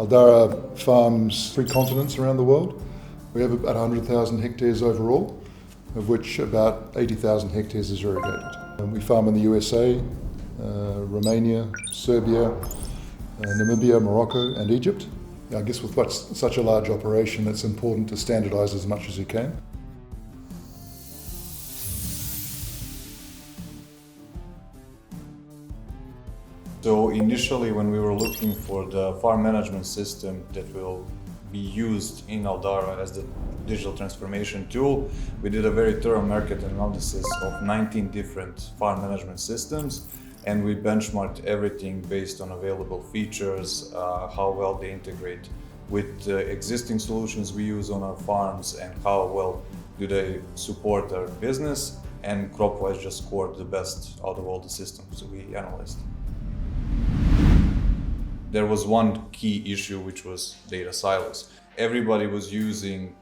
Dahra farms 3 continents around the world. We have about 100,000 hectares overall, of which about 80,000 hectares is irrigated. We farm in the USA, Romania, Serbia, Namibia, Morocco and Egypt. I guess with such a large operation, it's important to standardise as much as you can. So initially, when we were looking for the farm management system that will be used in Dahra as the digital transformation tool, we did a very thorough market analysis of 19 different farm management systems, and we benchmarked everything based on available features, how well they integrate with the existing solutions we use on our farms, and how well do they support our business. And Cropwise just scored the best out of all the systems we analyzed. There was one key issue, which was data silos. Everybody was using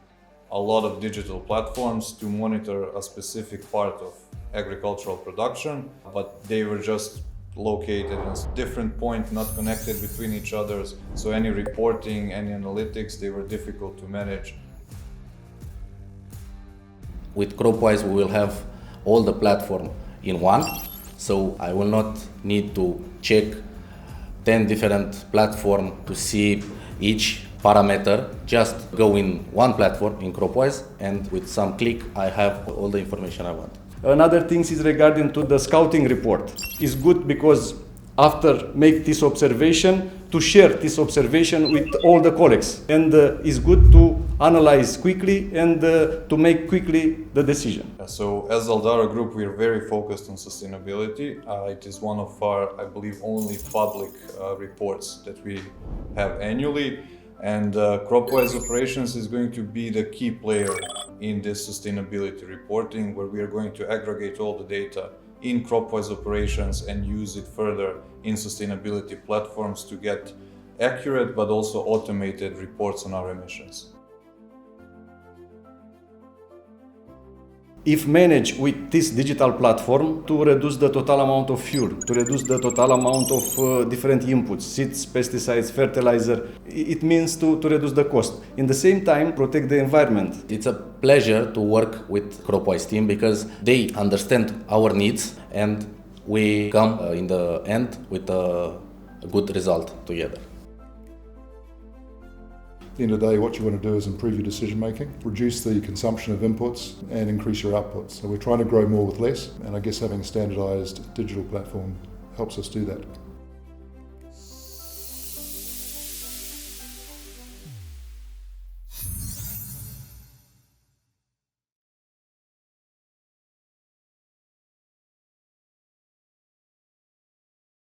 a lot of digital platforms to monitor a specific part of agricultural production, but they were just located at a different point, not connected between each other. So any reporting, any analytics, they were difficult to manage. With Cropwise, we will have all the platform in one, so I will not need to check 10 different platforms to see each parameter. Just go in one platform in Cropwise, and with some click I have all the information I want. Another thing is regarding to the scouting report. It's good because after make this observation, to share this observation with all the colleagues, and it's good to analyze quickly and to make quickly the decision. So as Dahra Group, we are very focused on sustainability. It is one of our, I believe, only public reports that we have annually. And Cropwise Operations is going to be the key player in this sustainability reporting, where we are going to aggregate all the data in Cropwise Operations and use it further in sustainability platforms to get accurate but also automated reports on our emissions. If managed with this digital platform, to reduce the total amount of fuel, to reduce the total amount of different inputs, seeds, pesticides, fertilizer, it means to reduce the cost. In the same time, protect the environment. It's a pleasure to work with Cropwise team because they understand our needs and we come in the end with a good result together. At the end of the day, what you want to do is improve your decision making, reduce the consumption of inputs and increase your outputs. So we're trying to grow more with less, and I guess having a standardised digital platform helps us do that.